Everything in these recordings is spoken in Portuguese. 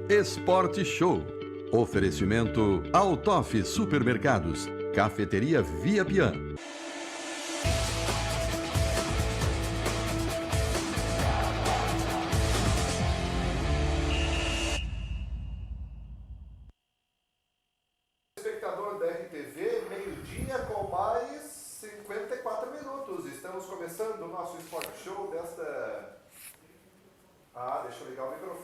Esporte Show. Oferecimento Altoff Supermercados, Cafeteria Via Pian. Espectador da RTV, meio-dia com mais 54 minutos. Estamos começando o nosso Esporte Show desta... deixa eu ligar o microfone.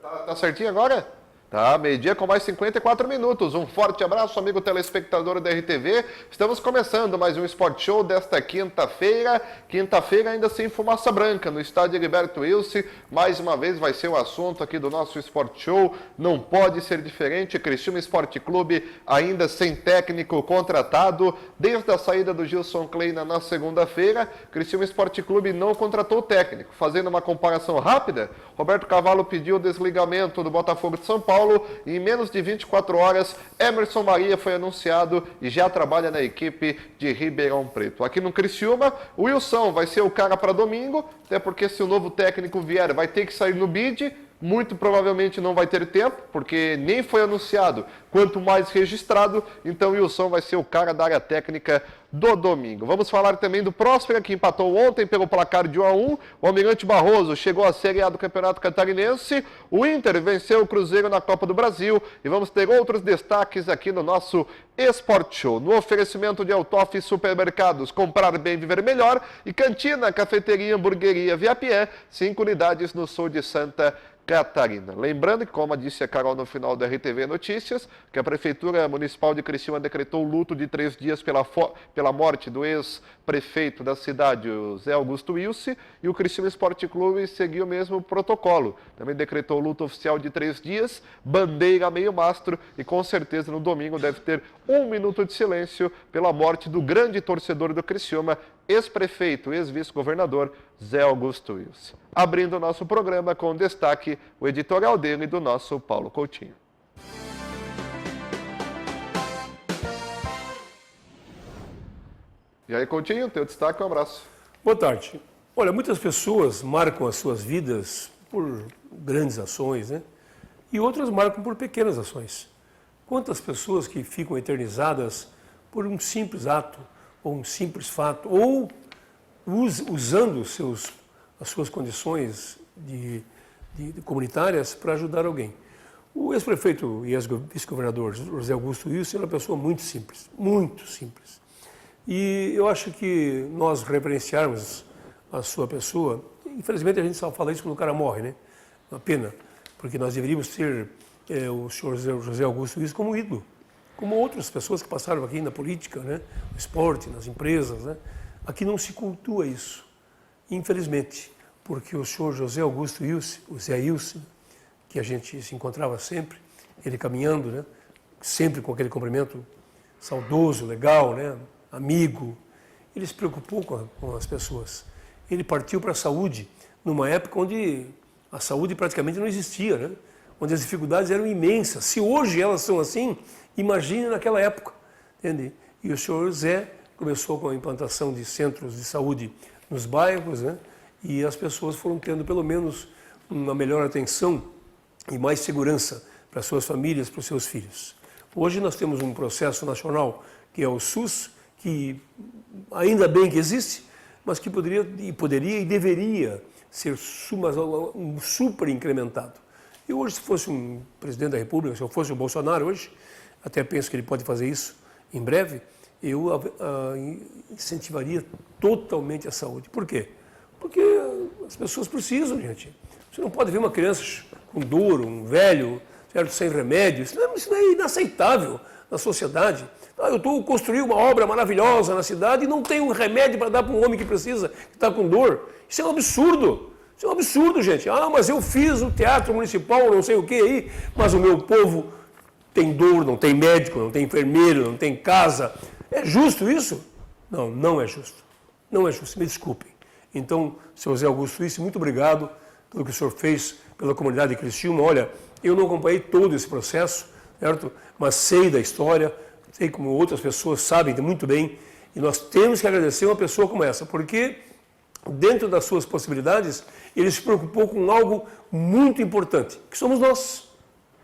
Tá certinho agora? Tá, meio-dia com mais 54 minutos. Um forte abraço, amigo telespectador da RTV. Estamos começando mais um Esporte Show desta quinta-feira. Quinta-feira ainda sem fumaça branca, no estádio Heriberto Wilson. Mais uma vez vai ser o assunto aqui do nosso Esporte Show. Não pode ser diferente. Criciúma Esporte Clube ainda sem técnico contratado. Desde a saída do Gilson Kleina na segunda-feira, Criciúma Esporte Clube não contratou técnico. Fazendo uma comparação rápida, Roberto Cavalo pediu o desligamento do Botafogo de São Paulo e em menos de 24 horas, Emerson Maria foi anunciado e já trabalha na equipe de Ribeirão Preto. Aqui no Criciúma, o Wilson vai ser o cara para domingo, até porque se o novo técnico vier, vai ter que sair no bid. Muito provavelmente não vai ter tempo, porque nem foi anunciado, quanto mais registrado. Então o Wilson vai ser o cara da área técnica do domingo. Vamos falar também do Próspera, que empatou ontem pelo placar de 1-1. O Almirante Barroso chegou à Série A do Campeonato Catarinense. O Inter venceu o Cruzeiro na Copa do Brasil. E vamos ter outros destaques aqui no nosso Esporte Show. No oferecimento de Altoff Supermercados, comprar bem, viver melhor. E Cantina, Cafeteria, Hamburgueria Via Pian, 5 unidades no sul de Santa Catarina. Lembrando que, como disse a Carol no final da RTV Notícias, que a Prefeitura Municipal de Criciúma decretou luto de 3 dias pela morte do ex-prefeito da cidade, o Zé Augusto Wilson, e o Criciúma Esporte Clube seguiu o mesmo protocolo. Também decretou luto oficial de 3 dias, bandeira meio mastro, e com certeza no domingo deve ter 1 minuto de silêncio pela morte do grande torcedor do Criciúma, ex-prefeito, ex-vice-governador Zé Augusto Wilson. Abrindo o nosso programa com destaque o editorial dele do nosso Paulo Coutinho. E aí, Coutinho, teu destaque, um abraço. Boa tarde. Olha, muitas pessoas marcam as suas vidas por grandes ações, né? E outras marcam por pequenas ações. Quantas pessoas que ficam eternizadas por um simples ato, ou um simples fato, ou usando as suas condições comunitárias para ajudar alguém. O ex-prefeito e ex-vice-governador José Augusto Wilson é uma pessoa muito simples, muito simples. E eu acho que nós reverenciarmos a sua pessoa, infelizmente a gente só fala isso quando o cara morre, né? Uma pena, porque nós deveríamos ter o senhor José Augusto Wilson como ídolo, como outras pessoas que passaram aqui na política, né? No esporte, nas empresas, né? Aqui não se cultua isso, infelizmente, porque o senhor José Augusto Wilson, o Zé Wilson, que a gente se encontrava sempre, ele caminhando, né? Sempre com aquele cumprimento saudoso, legal, né? Amigo, ele se preocupou com as pessoas. Ele partiu para a saúde numa época onde a saúde praticamente não existia, né? Onde as dificuldades eram imensas. Se hoje elas são assim, imagine naquela época, entende? E o senhor Zé começou com a implantação de centros de saúde nos bairros, né? E as pessoas foram tendo pelo menos uma melhor atenção e mais segurança para suas famílias, para os seus filhos. Hoje nós temos um processo nacional que é o SUS, que ainda bem que existe, mas que poderia e deveria ser super incrementado. E hoje, se fosse um presidente da República, se eu fosse o Bolsonaro hoje, até penso que ele pode fazer isso em breve, eu incentivaria totalmente a saúde. Por quê? Porque as pessoas precisam, gente. Você não pode ver uma criança com dor, um velho, certo, sem remédio. Isso não é inaceitável na sociedade. Eu estou construindo uma obra maravilhosa na cidade e não tenho um remédio para dar para um homem que precisa, que está com dor. Isso é um absurdo. Isso é um absurdo, gente. Mas eu fiz o teatro municipal, não sei o que aí, mas o meu povo tem dor, não tem médico, não tem enfermeiro, não tem casa. É justo isso? Não, não é justo. Não é justo, me desculpem. Então, seu José Augusto Wilson, muito obrigado pelo que o senhor fez pela comunidade de Criciúma. Olha, eu não acompanhei todo esse processo, certo? Mas sei da história, sei como outras pessoas sabem muito bem, e nós temos que agradecer uma pessoa como essa, porque dentro das suas possibilidades, ele se preocupou com algo muito importante, que somos nós.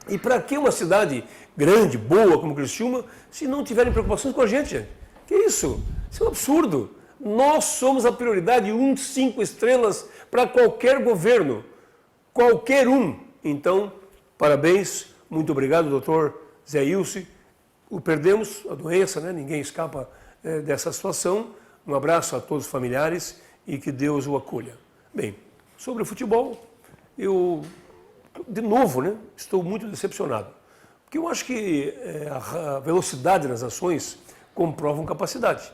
E para que uma cidade grande, boa como Criciúma, se não tiverem preocupações com a gente? Que isso? Isso é um absurdo. Nós somos a prioridade 1 de 5 estrelas para qualquer governo. Qualquer um. Então, parabéns, muito obrigado, doutor Zé Ilse. O perdemos, a doença, né? Ninguém escapa dessa situação. Um abraço a todos os familiares e que Deus o acolha. Bem, sobre o futebol, eu, de novo, né, estou muito decepcionado. Porque eu acho que a velocidade nas ações comprovam capacidade.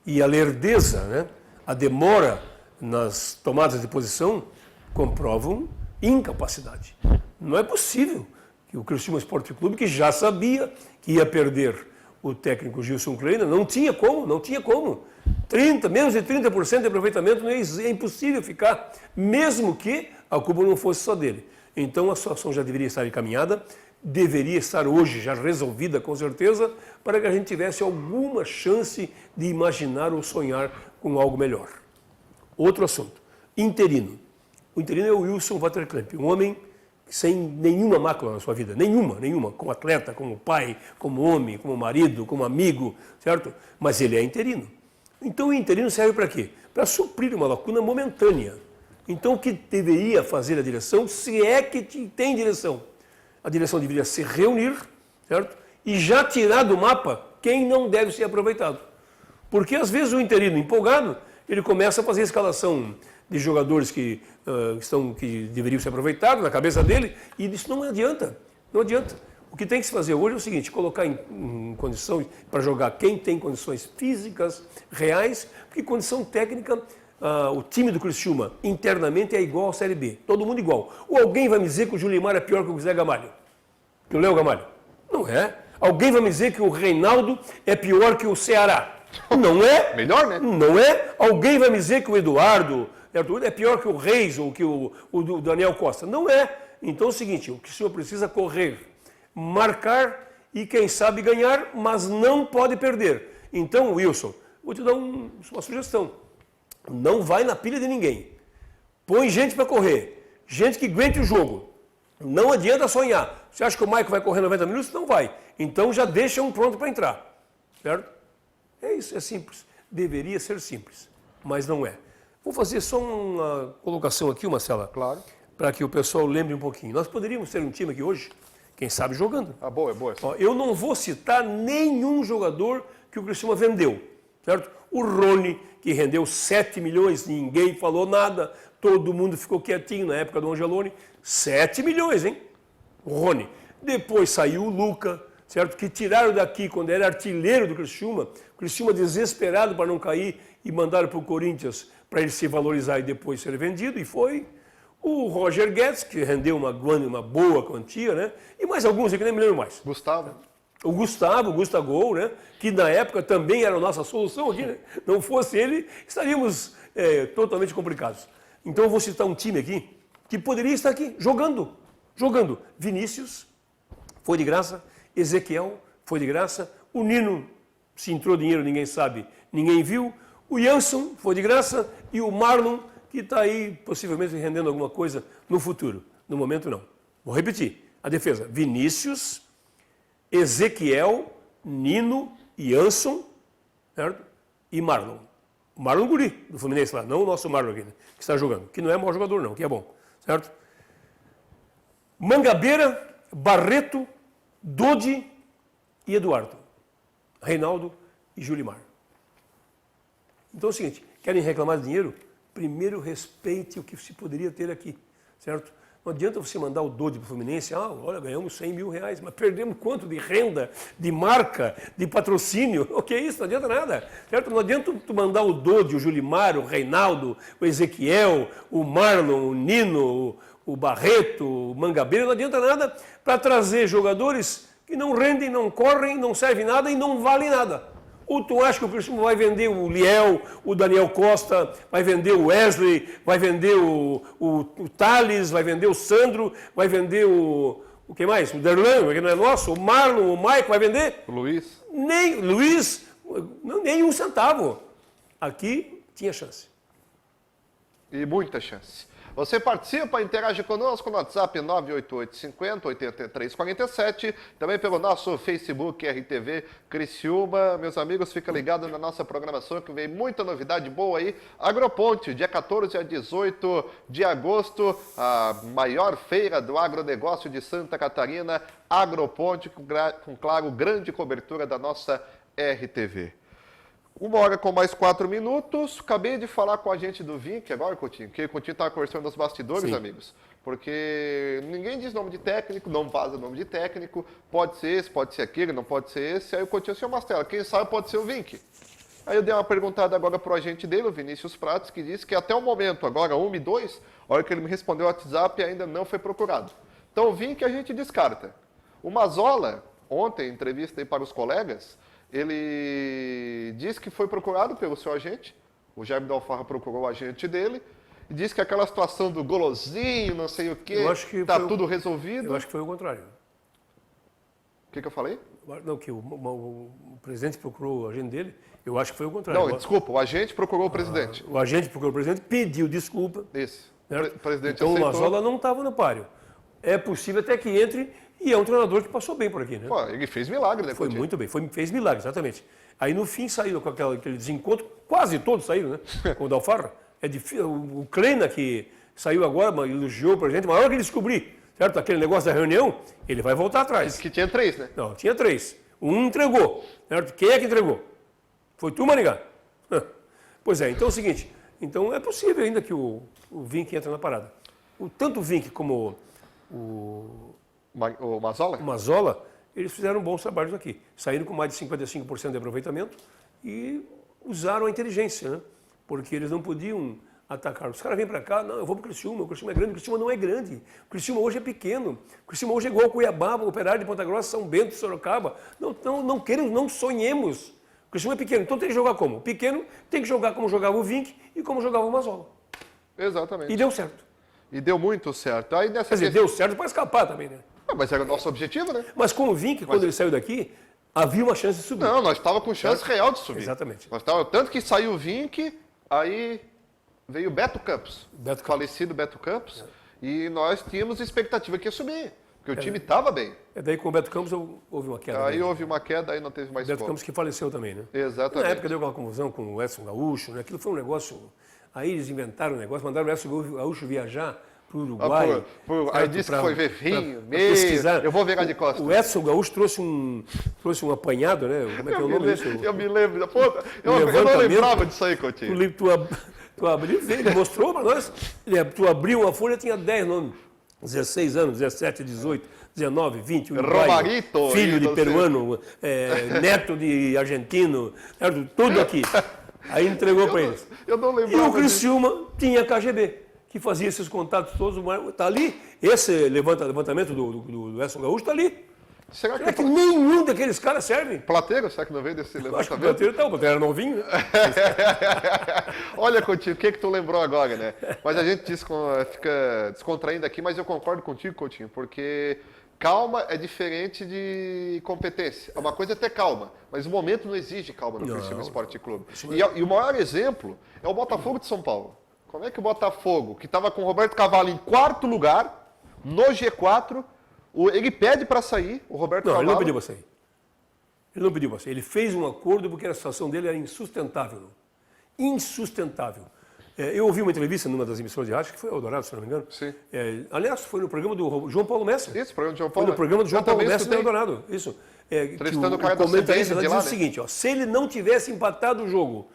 E a lerdeza, né, a demora nas tomadas de posição comprovam incapacidade. Não é possível que o Criciúma Esporte Clube, que já sabia que ia perder o técnico Gilson Kleina, não tinha como. Menos de 30% de aproveitamento é impossível ficar, mesmo que a culpa não fosse só dele. Então a situação já deveria estar encaminhada, deveria estar hoje já resolvida com certeza, para que a gente tivesse alguma chance de imaginar ou sonhar com algo melhor. Outro assunto, interino. O interino é o Wilson Waterklamp, um homem sem nenhuma mácula na sua vida, nenhuma, como atleta, como pai, como homem, como marido, como amigo, certo? Mas ele é interino. Então o interino serve para quê? Para suprir uma lacuna momentânea. Então o que deveria fazer a direção, se é que tem direção? A direção deveria se reunir, certo? E já tirar do mapa quem não deve ser aproveitado. Porque às vezes o interino empolgado, ele começa a fazer a escalação de jogadores que deveriam ser aproveitados na cabeça dele, e isso não adianta. O que tem que se fazer hoje é o seguinte, colocar em condições para jogar quem tem condições físicas reais, porque condição técnica, o time do Criciúma internamente é igual à Série B, todo mundo igual. Ou alguém vai me dizer que o Julimar é pior que o Zé Gamalho, que o Léo Gamalho? Não é. Alguém vai me dizer que o Reinaldo é pior que o Ceará? Não é. Melhor, né? Não é. Alguém vai me dizer que o Eduardo é pior que o Reis ou que o Daniel Costa? Não é. Então é o seguinte, o Criciúma precisa correr, marcar e quem sabe ganhar, mas não pode perder. Então, Wilson, vou te dar uma sugestão. Não vai na pilha de ninguém. Põe gente para correr, gente que aguente o jogo. Não adianta sonhar. Você acha que o Maicon vai correr 90 minutos? Não vai. Então já deixa um pronto para entrar. Certo? É isso, é simples. Deveria ser simples, mas não é. Vou fazer só uma colocação aqui, Marcela. Claro. Para que o pessoal lembre um pouquinho. Nós poderíamos ter um time aqui hoje, quem sabe jogando. Ah, boa, é boa. Ó, eu não vou citar nenhum jogador que o Criciúma vendeu, certo? O Rony, que rendeu 7 milhões, ninguém falou nada, todo mundo ficou quietinho na época do Angeloni. 7 milhões, hein? O Rony. Depois saiu o Luca, certo? Que tiraram daqui quando era artilheiro do Criciúma. O Criciúma desesperado para não cair e mandaram para o Corinthians para ele se valorizar e depois ser vendido, e foi. O Roger Guedes, que rendeu uma boa quantia, né? E mais alguns aqui, nem me lembro mais. Gustavo. O Gustavo, né? Que na época também era a nossa solução aqui, né? Não fosse ele, estaríamos totalmente complicados. Então eu vou citar um time aqui que poderia estar aqui, jogando. Vinícius, foi de graça. Ezequiel, foi de graça. O Nino, se entrou dinheiro, ninguém sabe, ninguém viu. O Jansson, foi de graça. E o Marlon, que está aí possivelmente rendendo alguma coisa no futuro. No momento, não. Vou repetir. A defesa, Vinícius, Ezequiel, Nino, Jansson, certo? E Marlon. O Marlon Guri, do Fluminense lá, não o nosso Marlon aqui, né, que está jogando. Que não é mau jogador, não, que é bom. Certo? Mangabeira, Barreto, Dodi e Eduardo. Reinaldo e Julimar. Então é o seguinte, querem reclamar de dinheiro? Primeiro respeite o que se poderia ter aqui, certo? Não adianta você mandar o Dodi para o Fluminense, olha, ganhamos 100 mil reais, mas perdemos quanto de renda, de marca, de patrocínio? O que é isso? Não adianta nada, certo? Não adianta tu mandar o Dodi, o Julimar, o Reinaldo, o Ezequiel, o Marlon, o Nino, o Barreto, o Mangabeira, não adianta nada para trazer jogadores que não rendem, não correm, não servem nada e não valem nada. Ou tu acha que o Criciúma vai vender o Liel, o Daniel Costa, vai vender o Wesley, vai vender o Thales, vai vender o Sandro, vai vender o que mais? O Derlan, que não é nosso, o Marlon, o Maicon, vai vender? O Luiz. Nem um centavo. Aqui tinha chance. E muita chance. Você participa, interage conosco no WhatsApp 988-50-8347, também pelo nosso Facebook RTV Criciúma. Meus amigos, fica ligado na nossa programação que vem muita novidade boa aí. Agroponte, dia 14 a 18 de agosto, a maior feira do agronegócio de Santa Catarina, Agroponte, com claro, grande cobertura da nossa RTV. 1h com mais 4 minutos. Acabei de falar com a gente do Vinc agora, Coutinho, que o Coutinho estava conversando nos bastidores, Sim. Amigos. Porque ninguém diz nome de técnico, não vaza nome de técnico. Pode ser esse, pode ser aquele, não pode ser esse. Aí o Coutinho, seu Mastella, quem sabe pode ser o Vinc. Aí eu dei uma perguntada agora para o agente dele, o Vinícius Prates, que disse que até o momento, agora 1 e 2, a hora que ele me respondeu o WhatsApp, ainda não foi procurado. Então o Vinc a gente descarta. O Mazola, ontem, em entrevista aí para os colegas, ele disse que foi procurado pelo seu agente, o Jaime da Alfarra procurou o agente dele, e disse que aquela situação do golosinho, não sei o quê, está tudo resolvido. Eu acho que foi o contrário. O que eu falei? Não, que o presidente procurou o agente dele, eu acho que foi o contrário. Não, desculpa, o agente procurou o presidente. O agente procurou o presidente, pediu desculpa. Isso. Certo? O presidente então aceitou. o Mazola não estava no páreo. É possível até que entre, e é um treinador que passou bem por aqui, né? Pô, ele fez milagre, né? Foi muito bem, fez milagre, exatamente. Aí no fim saiu com aquele desencontro, quase todos saíram, né? Com o Dalfarra. É difícil, o Kleina, que saiu agora, elogiou o presidente, mas na hora que ele descobrir, certo? Aquele negócio da reunião, ele vai voltar atrás. Disse que tinha 3, né? Não, tinha 3. Um entregou, certo? Quem é que entregou? Foi tu, Maringá? Pois é, então é o seguinte, então é possível ainda que o Vinc entre na parada. Tanto o Vinc como o Mazola? o Mazola, eles fizeram bons trabalhos aqui. Saíram com mais de 55% de aproveitamento e usaram a inteligência, né? Porque eles não podiam atacar. Os caras vêm para cá, não, eu vou para o Criciúma é grande. O Criciúma não é grande. O Criciúma hoje é pequeno. O Criciúma hoje é igual ao Cuiabá, o Operário de Ponta Grossa, São Bento, Sorocaba. Não queremos, não sonhemos. O Criciúma é pequeno, então tem que jogar como? O pequeno tem que jogar como jogava o Vinc e como jogava o Mazola. Exatamente. E deu certo. E deu muito certo. Aí nessa Quer dizer, deu certo para escapar também, né? Não, mas era o nosso objetivo, né? Mas com o Vinc, quando ele saiu daqui, havia uma chance de subir. Não, nós estávamos com chance real de subir. Exatamente. Tanto que saiu o Vinc, aí veio o Beto Campos. Falecido Beto Campos. E nós tínhamos expectativa que ia subir. Porque o time estava bem. Daí com o Beto Campos houve uma queda. Aí houve uma queda, aí não teve mais Beto Campos que faleceu também, né? Exatamente. Na época deu aquela confusão com o Edson Gaúcho, né? Aquilo foi um negócio... Aí eles inventaram um negócio, mandaram o Edson Gaúcho viajar para o Uruguai. Aí disse que foi ver vinho, pesquisar. Eu vou virar de costas. O Edson Gaúcho trouxe um apanhado, né? Como é que é o nome disso? Eu me lembro. Pô, eu não lembrava disso aí, Coutinho. Tu abriu, ele mostrou para nós. Tu abriu uma folha, tinha 10 nomes. 16 anos, 17, 18, 19, 20, Romarito, filho de peruano, neto de argentino, tudo aqui. Aí entregou para eles. Eu não lembrava. E o Criciúma tinha KGB, que fazia esses contatos todos. Está ali, esse levantamento do Edson Gaúcho está ali. Será que nenhum daqueles caras serve? Plateiro, será que não veio desse levantamento? Acho que o Plateiro tá, o Plateiro era novinho, né? Olha, Coutinho, o que tu lembrou agora, né? Mas a gente fica descontraindo aqui, mas eu concordo contigo, Coutinho, porque calma é diferente de competência. Uma coisa é ter calma, mas o momento não exige calma no Criciúma Esporte Clube. E o maior exemplo é o Botafogo de São Paulo. Como é que o Botafogo, que estava com o Roberto Cavalo em 4º lugar, no G4, ele pede para sair, o Roberto Cavalo... Ele não pediu para sair. Ele não pediu para sair. Ele fez um acordo porque a situação dele era insustentável. Insustentável. Eu ouvi uma entrevista numa das emissoras de rádio, que foi o Eldorado, se não me engano. Sim. Aliás, foi no programa do João Paulo Messer. Isso, programa do João Paulo. Foi no programa do João Paulo Messer do Eldorado. Isso. Entrevistando o cara da comentarista CBN diz o seguinte, se ele não tivesse empatado o jogo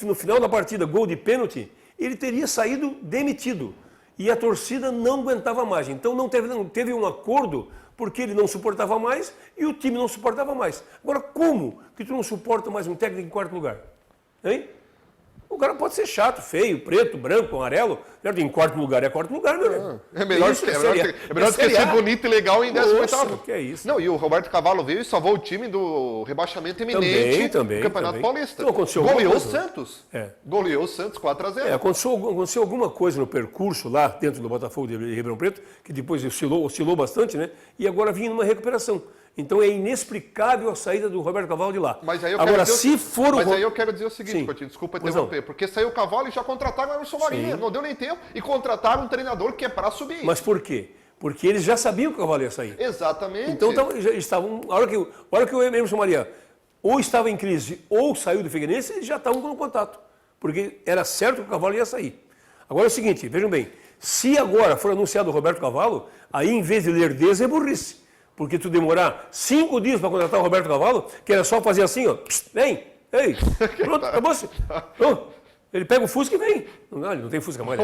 no final da partida, gol de pênalti, ele teria saído demitido. E a torcida não aguentava mais. Então não teve um acordo porque ele não suportava mais e o time não suportava mais. Agora, como que tu não suporta mais um técnico em 4º lugar? Hein? O cara pode ser chato, feio, preto, branco, amarelo. Em 4º lugar é 4º lugar, meu amigo. É melhor do que ser bonito e legal em 18º. Que é isso. Não, e o Roberto Cavalo veio e salvou o time do rebaixamento iminente do Campeonato Paulista. Então, goleou o Santos. Goleou o Santos 4-0. Aconteceu alguma coisa no percurso lá dentro do Botafogo de Ribeirão Preto, que depois oscilou bastante, né? E agora vinha numa recuperação. Então é inexplicável a saída do Roberto Cavalo de lá. Mas aí eu Agora, quero dizer se for o... Mas aí eu quero dizer o seguinte, Sim. Coutinho, desculpa Pois não. interromper, porque saiu o Cavalo e já contrataram o Emerson Marinho, não deu nem tempo, e contrataram um treinador que é para subir. Mas por quê? Porque eles já sabiam que o Cavalo ia sair. Exatamente. Então já estavam... A hora que o Emerson Maria ou estava em crise ou saiu do Figueirense, eles já estavam com contato. Porque era certo que o Cavalo ia sair. Agora é o seguinte, vejam bem, se agora for anunciado o Roberto Cavalo, aí em vez de lerdeza é burrice. Porque tu demorar 5 dias para contratar o Roberto Cavalo, que era só fazer assim, ó, psst, vem, ei, pronto, acabou-se. Ele pega o Fusca e vem. Não, ele não tem Fusca mais.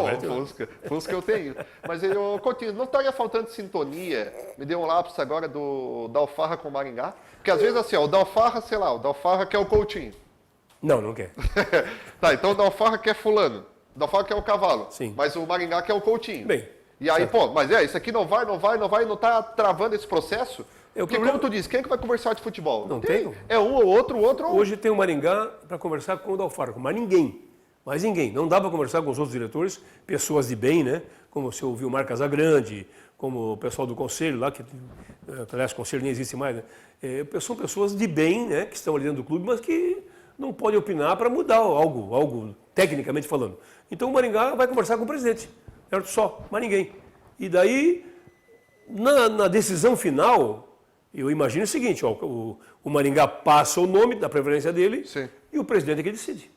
Fusca eu tenho. Mas eu continuo. Não estaria faltando sintonia? Me deu um lapso agora do Dalfarra com o Maringá. Porque às vezes assim, ó, o Dalfarra, sei lá, o Dalfarra quer o Coutinho. Não quer. Tá, então o Dalfarra quer fulano. O Dalfarra quer o Cavalo. Sim. Mas o Maringá quer o Coutinho. Bem, e aí, certo. pô, mas isso aqui não tá travando esse processo? Porque como tu disse, quem é que vai conversar de futebol? Não tem. É um ou outro, o outro ou Hoje tem o Maringá para conversar com o Dalfarra, mas ninguém. Mas ninguém. Não dá para conversar com os outros diretores, pessoas de bem, né? Como você ouviu o Mar Casagrande, como o pessoal do conselho lá, que aliás, o conselho nem existe mais, né? São pessoas de bem, né? Que estão ali dentro do clube, mas que não podem opinar para mudar algo tecnicamente falando. Então o Maringá vai conversar com o presidente, certo? Só, mas ninguém. E daí, na decisão final, eu imagino o seguinte, ó, o Maringá passa o nome da preferência dele. Sim. E o presidente é que decide.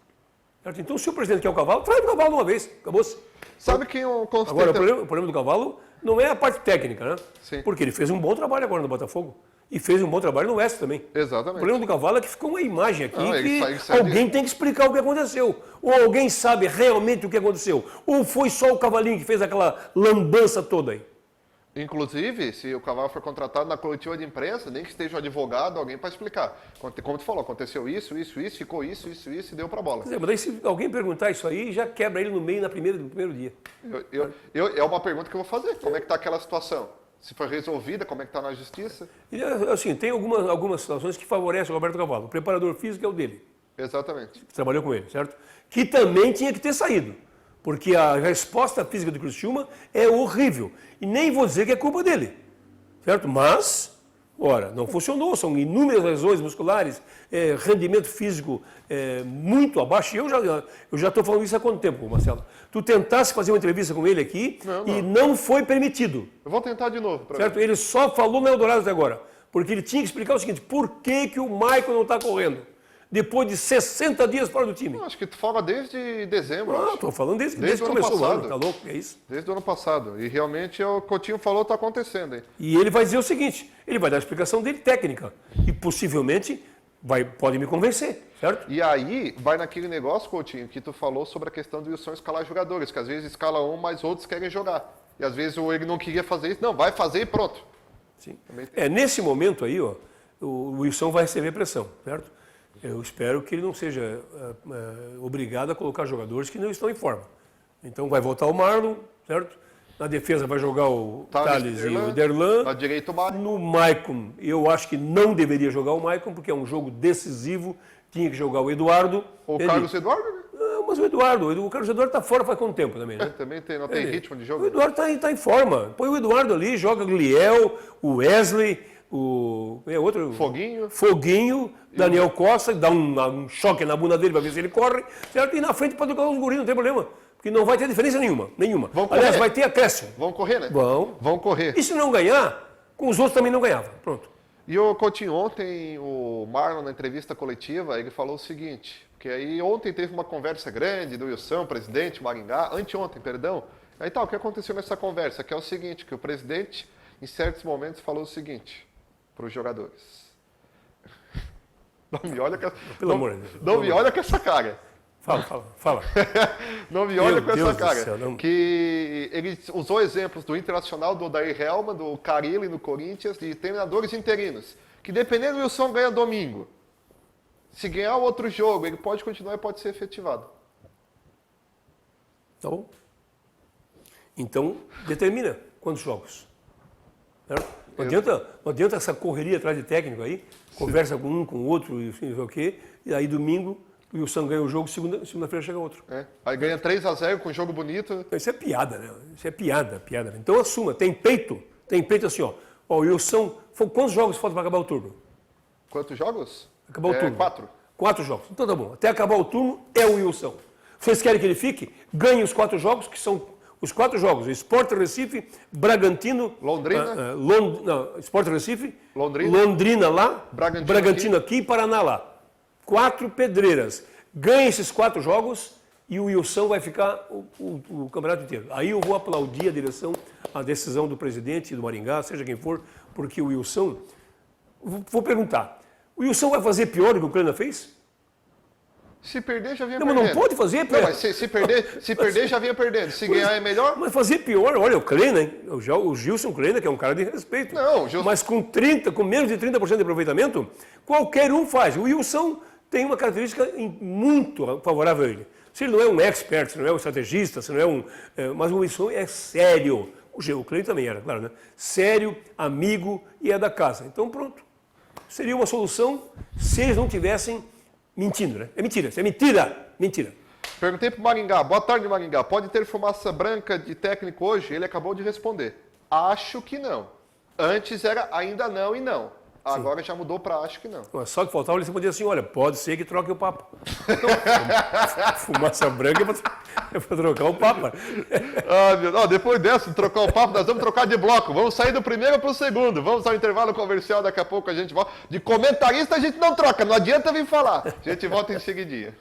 Certo? Então, se o presidente quer o Cavalo, traz o Cavalo de uma vez, acabou-se. Sabe quem eu considero... Agora, o problema do Cavalo não é a parte técnica, né? Sim. Porque ele fez um bom trabalho agora no Botafogo. E fez um bom trabalho no Oeste também. Exatamente. O problema do Cavalo é que ficou uma imagem aqui que alguém tem que explicar o que aconteceu. Ou alguém sabe realmente o que aconteceu. Ou foi só o Cavalinho que fez aquela lambança toda aí. Inclusive, se o Cavalo for contratado na coletiva de imprensa, nem que esteja um advogado, alguém para explicar. Como tu falou, aconteceu isso, ficou isso e deu para bola. Quer dizer, mas daí se alguém perguntar isso aí, já quebra ele no meio no primeiro dia. É uma pergunta que eu vou fazer. Como é que está aquela situação? Se foi resolvida, como é que está na justiça? E, assim, tem algumas situações que favorecem o Roberto Cavalo. O preparador físico é o dele, Exatamente. que trabalhou com ele, certo? Que também tinha que ter saído. Porque a resposta física do Criciúma é horrível. E nem vou dizer que é culpa dele, certo? Mas, ora, não funcionou. São inúmeras lesões musculares, rendimento físico muito abaixo. Eu já estou falando isso há quanto tempo, Marcelo? Tu tentasse fazer uma entrevista com ele aqui e não foi permitido. Eu vou tentar de novo. Certo? Ele só falou no Eldorado até agora. Porque ele tinha que explicar o seguinte, por que o Maicon não está correndo? Depois de 60 dias fora do time. Não, acho que tu fala desde dezembro. Não, estou falando desde que o ano começou o ano, passado. tá louco? É isso? Desde o ano passado. E realmente o Coutinho falou está acontecendo. Hein? E ele vai dizer o seguinte, ele vai dar a explicação dele técnica. E possivelmente pode me convencer, certo? E aí vai naquele negócio, Coutinho, que tu falou sobre a questão do Wilson escalar jogadores, que às vezes escala um, mas outros querem jogar. E às vezes ele não queria fazer isso. Não, vai fazer e pronto. Sim. Nesse momento aí, ó, o Wilson vai receber pressão, certo? Eu espero que ele não seja obrigado a colocar jogadores que não estão em forma. Então vai voltar o Marlon, certo? Na defesa vai jogar o Thales e o Derlan. Na direita o Maicon. No Maicon, eu acho que não deveria jogar o Maicon, porque é um jogo decisivo. Tinha que jogar o Eduardo. Ou o Carlos Eduardo, né? Mas o Carlos Eduardo está fora faz quanto tempo também, né? Também não tem ritmo de jogo. O Eduardo está em forma. Põe o Eduardo ali, joga o Gliel, o Wesley, outro... Foguinho, Daniel Costa, dá um choque na bunda dele para ver se ele corre, certo? E na frente pode colocar os guris, não tem problema. Porque não vai ter diferença nenhuma. Aliás, vai ter acréscimo. Vão correr, né? Vão correr. E se não ganhar, com os outros também não ganhava. Pronto. E o Coutinho, ontem, o Marlon, na entrevista coletiva, ele falou o seguinte, porque aí ontem teve uma conversa grande do Wilson, presidente, Maringá, anteontem, perdão. Aí tá, o que aconteceu nessa conversa? Que é o seguinte, que o presidente, em certos momentos, falou o seguinte para os jogadores. Não me olha com Pelo amor de Deus. Não me olha com essa cara. Fala. Não me olha com essa cara. Céu, não... Que ele usou exemplos do Internacional, do Odair Helman, do Carille no Corinthians, de treinadores interinos. Que dependendo do Wilson ganha domingo. Se ganhar o outro jogo, ele pode continuar e pode ser efetivado. Então determina quantos jogos. Certo? Não adianta essa correria atrás de técnico aí. Conversa com um, com o outro, e sei o quê. E aí domingo... E o Wilson ganha o jogo, segunda-feira chega outro. Aí ganha 3-0 com um jogo bonito. Isso é piada, né? Isso é piada. Então assuma, tem peito assim, ó. O Wilson Quantos jogos faltam para acabar o turno? Quantos jogos? Acabar o turno. 4. 4 jogos. Então tá bom. Até acabar o turno é o Wilson. Vocês querem que ele fique? Ganhe os 4 jogos, que são os 4 jogos. Sport Recife, Bragantino... Londrina? Sport Recife, Londrina. Londrina lá, Bragantino aqui e Paraná lá. 4 pedreiras. Ganhe esses 4 jogos e o Wilson vai ficar o campeonato inteiro. Aí eu vou aplaudir a direção, a decisão do presidente do Maringá, seja quem for, porque o Wilson... Vou perguntar. O Wilson vai fazer pior do que o Kleina fez? Se perder, já vinha Não, perdendo. mas não pode fazer. Não, mas se perder, já vinha perdendo. Se ganhar é melhor. Mas fazer pior, olha, o Kleina, o Gilson Kleina, que é um cara de respeito. Não, Gilson... Mas com menos de 30% de aproveitamento, qualquer um faz. O Wilson tem uma característica muito favorável a ele. Se ele não é um expert, se não é um estrategista, se não é um... mas o Wilson é sério. O Kleina também era, claro, né? Sério, amigo e é da casa. Então, pronto. Seria uma solução se eles não tivessem mentindo, né? É mentira, isso é mentira, mentira. Perguntei para o Maringá, boa tarde, Maringá, pode ter fumaça branca de técnico hoje? Ele acabou de responder, acho que não. Antes era ainda não e não. Agora já mudou para acho que não. Mas só que faltava ele podia assim, olha, pode ser que troque o Papa. Então, fumaça branca é para trocar o Papa. Depois dessa, de trocar o papo, nós vamos trocar de bloco. Vamos sair do primeiro para o segundo. Vamos ao intervalo comercial, daqui a pouco a gente volta. De comentarista a gente não troca, não adianta vir falar. A gente volta em seguidinha.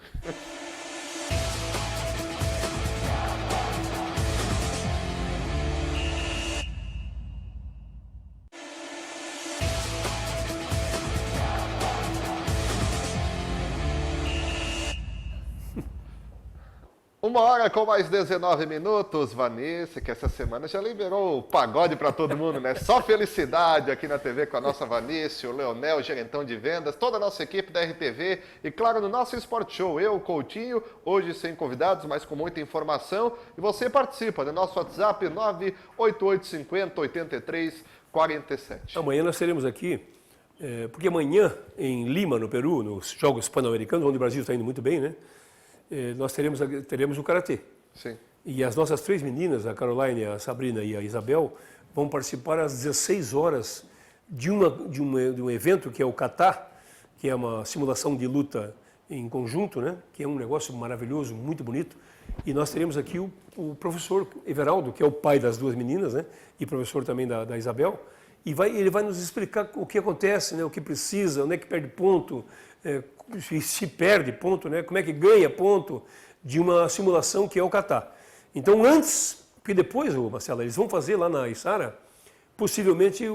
Uma hora com mais 19 minutos, Vanessa, que essa semana já liberou o pagode para todo mundo, né? Só felicidade aqui na TV com a nossa Vanessa, o Leonel, o gerentão de vendas, toda a nossa equipe da RTV e, claro, no nosso Sport Show, eu, o Coutinho, hoje sem convidados, mas com muita informação. E você participa do nosso WhatsApp 98850-8347. Amanhã nós teremos aqui, porque amanhã em Lima, no Peru, nos Jogos Pan-Americanos, onde o Brasil está indo muito bem, né? Nós teremos o Karatê. Sim. E as nossas 3 meninas, a Caroline, a Sabrina e a Isabel, vão participar às 16 horas de um evento que é o Kata, que é uma simulação de luta em conjunto, né? Que é um negócio maravilhoso, muito bonito. E nós teremos aqui o professor Everaldo, que é o pai das 2 meninas, né? E professor também da Isabel. E ele vai nos explicar o que acontece, né? O que precisa, onde é que perde ponto, se perde ponto, né? Como é que ganha ponto de uma simulação que é o Kata. Então, antes, porque depois, Marcelo, eles vão fazer lá na Içara, possivelmente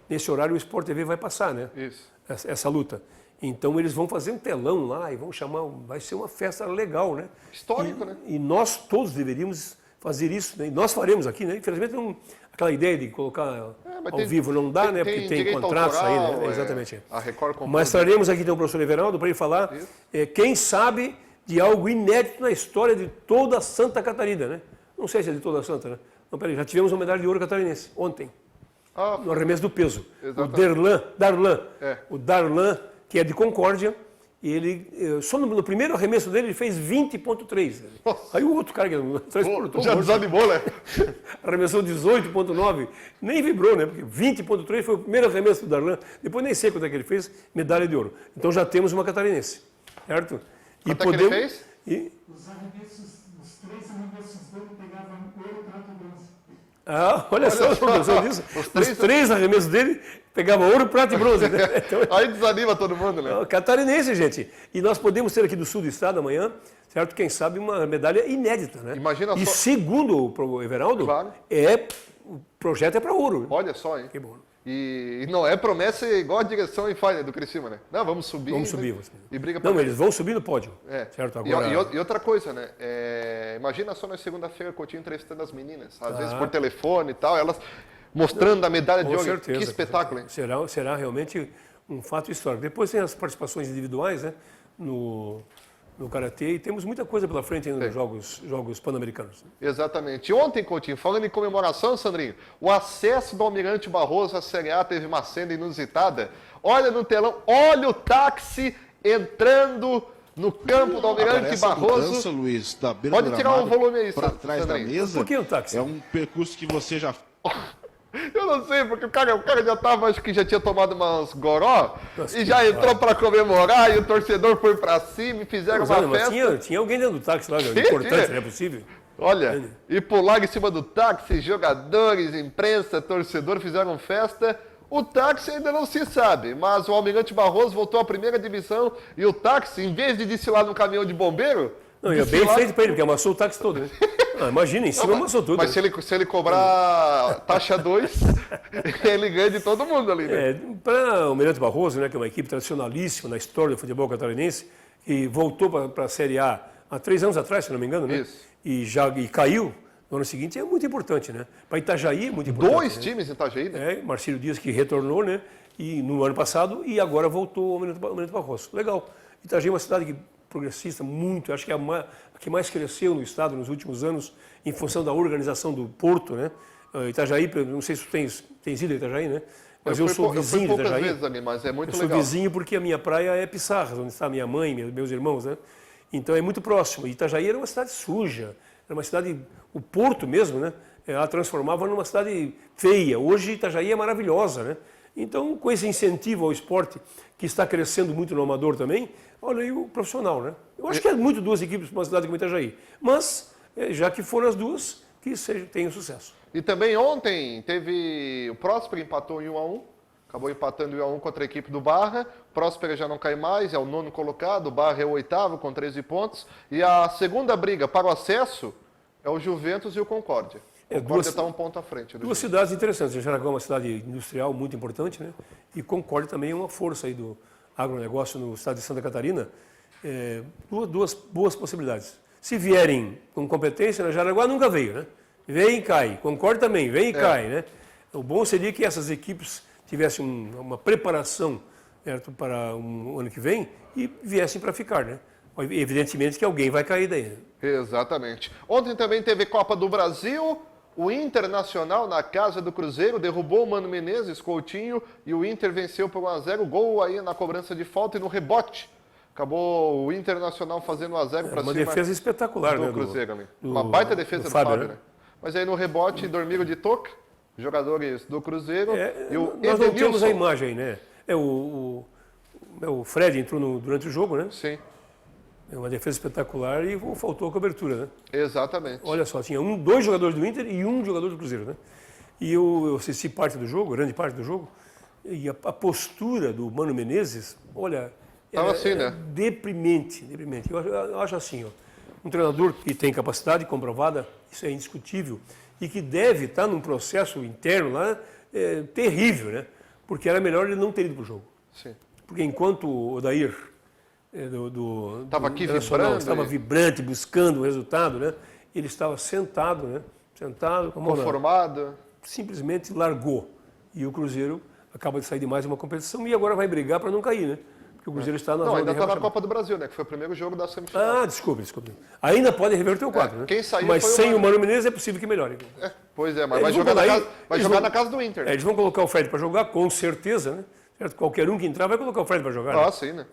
nesse horário o Sport TV vai passar, né? Isso. Essa luta. Então, eles vão fazer um telão lá e vão chamar, vai ser uma festa legal, né? Histórico, né? E nós todos deveríamos fazer isso, né? E nós faremos aqui, né? Infelizmente, aquela ideia de colocar ao vivo não dá, né? Porque tem contratos autoral, aí, né? Exatamente. A Record comprou. Mas traremos aqui então o professor Everaldo para ele falar, quem sabe, de algo inédito na história de toda Santa Catarina, né? Não sei se é de toda Santa, né? Não, peraí, já tivemos uma medalha de ouro catarinense, ontem, no arremesso do peso. Exatamente. O Darlan, que é de Concórdia, e ele, só no primeiro arremesso dele, ele fez 20,3. Aí o outro cara que já desanimou, né? Arremessou 18,9, nem vibrou, né? Porque 20,3 foi o primeiro arremesso do Darlan. Depois nem sei quanto é que ele fez, medalha de ouro. Então já temos uma catarinense, certo? Quanto é que ele fez? Os arremessos, os 3 arremessos dele pegavam ouro, prata e bronze. Olha só, disso. Os 3 arremessos dele pegavam ouro, prata e bronze. Né? Então, aí desanima todo mundo, né? Catarinense, gente. E nós podemos ter aqui do sul do estado amanhã, certo? Quem sabe uma medalha inédita, né? Imagina e só... segundo o Everaldo, claro. O projeto é para ouro. Olha só, hein? Que bom. E não é promessa igual a direção em falha do Criciúma, né? Não, vamos subir. Vamos subir. E briga pra não, eles vão subir no pódio. Certo? Agora... E outra coisa, né? Imagina só na segunda-feira Coutinho entrevistando as meninas, às vezes por telefone e tal, elas mostrando a medalha de ouro. Certeza, que espetáculo, hein? Será realmente um fato histórico. Depois tem as participações individuais, né? No Karatê, e temos muita coisa pela frente ainda nos Jogos Pan-Americanos. Exatamente. Ontem, Coutinho, falando em comemoração, Sandrinho, o acesso do Almirante Barroso à Série A teve uma cena inusitada. Olha no telão, olha o táxi entrando no campo do Almirante Barroso. Mudança, Luiz, da beira pode tirar o volume aí, para trás da mesa. Por que o táxi? É um percurso que você já... Eu não sei, porque o cara já tava, acho que já tinha tomado umas goró Nossa, e que já raiva. entrou pra comemorar e o torcedor foi pra cima e fizeram Mas, uma olha, mas festa. tinha alguém dentro do táxi lá, Tinha. importante, não é possível? Olha, e pularam em cima do táxi, jogadores, imprensa, torcedor fizeram festa. O táxi ainda não se sabe, mas o Almirante Barroso voltou à primeira divisão e o táxi, em vez de desfilar num caminhão de bombeiro... Não, e é bem desfilar- feito pra ele, porque amassou o táxi todo, né? Ah, imagina, em cima amassou tudo. Mas se ele cobrar taxa 2, ele ganha de todo mundo ali, né? Para o Almirante Barroso, né, que é uma equipe tradicionalíssima na história do futebol catarinense, que voltou para a Série A há 3 anos atrás, se não me engano, né? Isso. E caiu no ano seguinte, é muito importante, né? Para Itajaí é muito importante. 2 né? times em Itajaí, né? Marcílio Dias que retornou, né? E no ano passado e agora voltou ao Almirante Barroso. Legal. Itajaí é uma cidade progressista muito, acho que é a que mais cresceu no estado nos últimos anos em função da organização do porto, né? Itajaí, não sei se tu tens ido a Itajaí, né? Mas eu sou vizinho de poucas Itajaí. vezes ali, mas é muito Eu sou legal. vizinho porque a minha praia é Pissarras, onde está minha mãe, meus irmãos, né? Então é muito próximo. E Itajaí era uma cidade suja, era uma cidade, o porto mesmo, né? Ela transformava numa cidade feia. Hoje Itajaí é maravilhosa, né? Então, com esse incentivo ao esporte, que está crescendo muito no amador também, olha aí o profissional, né? Eu acho que é muito 2 equipes para uma cidade como Itajaí. Mas, já que foram as 2, que tenham sucesso. E também ontem teve o Próspera empatou em 1-1, acabou empatando em 1-1 contra a equipe do Barra. Próspera já não cai mais, é o 9º colocado, o Barra é o 8º com 13 pontos. E a segunda briga para o acesso é o Juventus e o Concórdia. O Concórdia está 1 ponto à frente. do 2 Juventus. cidades interessantes. Jaraguá é uma cidade industrial muito importante, né? E Concórdia também é uma força aí do agronegócio no estado de Santa Catarina. Duas boas possibilidades. Se vierem com competência, né? Jaraguá nunca veio, né? Vem e cai. Concórdia também, vem e cai, né? O bom seria que essas equipes tivessem uma preparação, certo, para um ano que vem e viessem para ficar, né? Evidentemente que alguém vai cair daí, né? Exatamente. Ontem também teve Copa do Brasil. O Internacional, na casa do Cruzeiro, derrubou o Mano Menezes, Coutinho, e o Inter venceu por 1-0. Gol aí na cobrança de falta e no rebote. Acabou o Internacional fazendo 1-0 para cima Uma defesa espetacular, do né? Cruzeiro ali. Uma baita defesa do Fábio, né? Mas aí no rebote dormiram de toca, jogadores do Cruzeiro. E o Nós não temos a Edenilson. imagem, né? O Fred entrou durante o jogo, né? Sim, É uma defesa espetacular e faltou a cobertura, né? exatamente. Olha só, tinha 2 jogadores do Inter e 1 jogador do Cruzeiro, né? E eu assisti parte do jogo, grande parte do jogo, e a postura do Mano Menezes, olha, Tava assim, era né? deprimente. Eu acho assim, ó, um treinador que tem capacidade comprovada, isso é indiscutível, e que deve estar num processo interno lá terrível, né? Porque era melhor ele não ter ido para o jogo. Sim. Porque enquanto o Odair Tava aqui Internacional vibrando estava e- vibrante, buscando o resultado, né? Ele estava sentado, né? Sentado, com a mão na- Conformado. simplesmente largou. E o Cruzeiro acaba de sair de mais uma competição e agora vai brigar para não cair, né? Porque o Cruzeiro está na Não, zona ainda de está na rebaixamento. Copa do Brasil, né? Que foi o primeiro jogo da semifinal. Ah, desculpe. Ainda pode reverter o quadro, né? quem saiu Mas foi o sem Mano. o Mano Menezes é possível que melhore. Pois é, mas Eles vai vão jogar, botar aí- vai eles jogar vão- na casa do Inter. né? Eles vão colocar o Fred para jogar, com certeza, né? Certo? Qualquer um que entrar vai colocar o Fred para jogar. né? Ah, sim, né?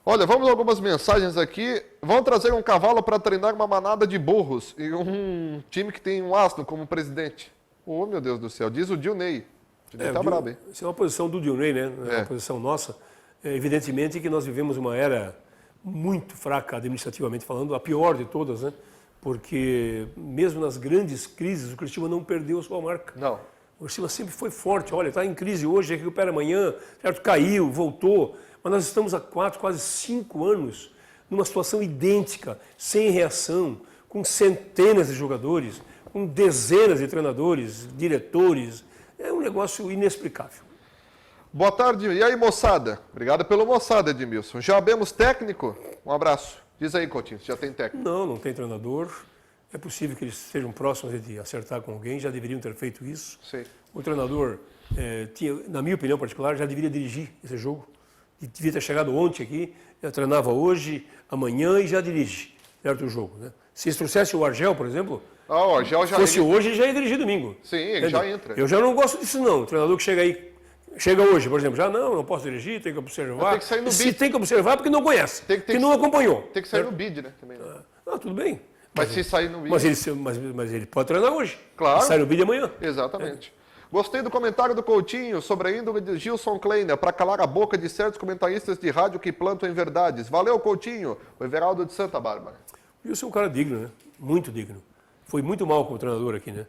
Olha, vamos a algumas mensagens aqui. Vão trazer um cavalo para treinar uma manada de burros e um time que tem um asno como presidente. Oh, meu Deus do céu. Diz o Dilney. O Dilney tá brabo, hein? Isso é uma posição do Dilney, né? É uma posição nossa. Evidentemente que nós vivemos uma era muito fraca administrativamente falando, a pior de todas, né? Porque mesmo nas grandes crises, o Criciúma não perdeu a sua marca. Não. O Criciúma sempre foi forte. Olha, está em crise hoje, recupera amanhã, certo? Caiu, voltou. Mas nós estamos há 4, quase 5 anos numa situação idêntica, sem reação, com centenas de jogadores, com dezenas de treinadores, diretores. É um negócio inexplicável. Boa tarde. E aí, moçada? Obrigado pelo moçada, Edmilson. Já abemos técnico? Um abraço. Diz aí, Coutinho, se já tem técnico. Não tem treinador. É possível que eles estejam próximos de acertar com alguém, já deveriam ter feito isso. Sim. O treinador, na minha opinião particular, já deveria dirigir esse jogo. E devia ter chegado ontem aqui, treinava hoje, amanhã e já dirige, certo, o jogo. Né? Se eles trouxessem o Argel, por exemplo, Ah, o Argel já... fosse hoje, ele já ia dirigir domingo. Sim, ele já entra. Eu já não gosto disso, não. O treinador que chega hoje, por exemplo, já não posso dirigir, tem que observar. Tem que sair no Se bid. tem que observar, porque não conhece, Tem porque não acompanhou. Tem que sair no bid, né? Também, né? Ah, tudo bem. Mas se sair no bid... Mas ele pode treinar hoje. Claro. E sai no bid amanhã. Exatamente. Gostei do comentário do Coutinho sobre a índole de Gilson Kleiner para calar a boca de certos comentaristas de rádio que plantam inverdades. Valeu, Coutinho. O Everaldo de Santa Bárbara. O Gilson é um cara digno, né? Muito digno. Foi muito mal como treinador aqui, né?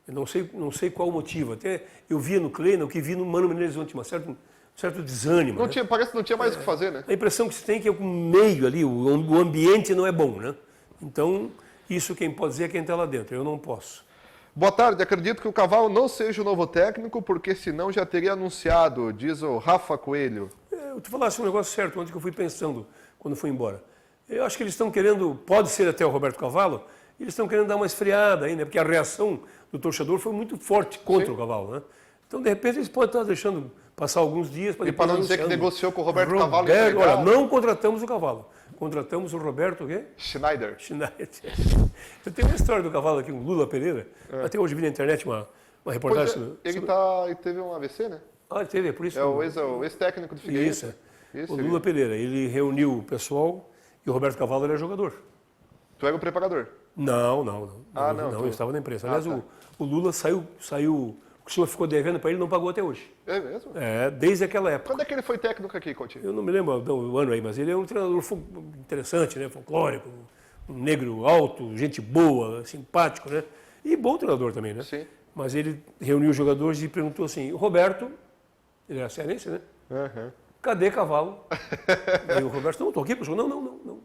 Eu não sei qual o motivo. Até eu via no Kleiner o que vi no Mano Menezes ontem, certo desânimo. Não né? tinha, parece que não tinha mais o que fazer, né? A impressão que se tem é que o meio ali, o ambiente não é bom, né? Então, isso quem pode dizer é quem está lá dentro. Eu não posso. Boa tarde, acredito que o Cavalo não seja o novo técnico, porque senão já teria anunciado, diz o Rafa Coelho. Eu te falasse um negócio certo ontem que eu fui pensando quando fui embora. Eu acho que eles estão querendo, pode ser até o Roberto Cavalo, eles estão querendo dar uma esfriada aí, né? Porque a reação do torcedor foi muito forte contra o Cavalo, né? Então, de repente, eles podem estar deixando passar alguns dias para E para não dizer que negociou com o Roberto Cavalo. Olha, não contratamos o Cavalo. Contratamos o Roberto, o quê? Schneider. Eu tenho uma história do Cavalo aqui, um Lula Pereira. Até hoje vi na internet uma reportagem. Ele teve um AVC, né? Ah, teve, é por isso. É o ex-técnico do Figueirense. Isso. O Lula Pereira. Ele reuniu o pessoal e o Roberto Cavalo era jogador. Tu era o preparador? Não. Não, eu estava na imprensa. Aliás, tá. o Lula saiu. O senhor ficou devendo para ele e não pagou até hoje. É mesmo? Desde aquela época. Quando é que ele foi técnico aqui, Coutinho? Eu não me lembro o ano aí, mas ele é um treinador interessante, né? Folclórico, um negro alto, gente boa, simpático, né? E bom treinador também, né? Sim. Mas ele reuniu os jogadores e perguntou assim, o Roberto, ele era cearense, né? Uhum. Cadê Cavalo? Aí o Roberto, não, estou aqui, professor. Não.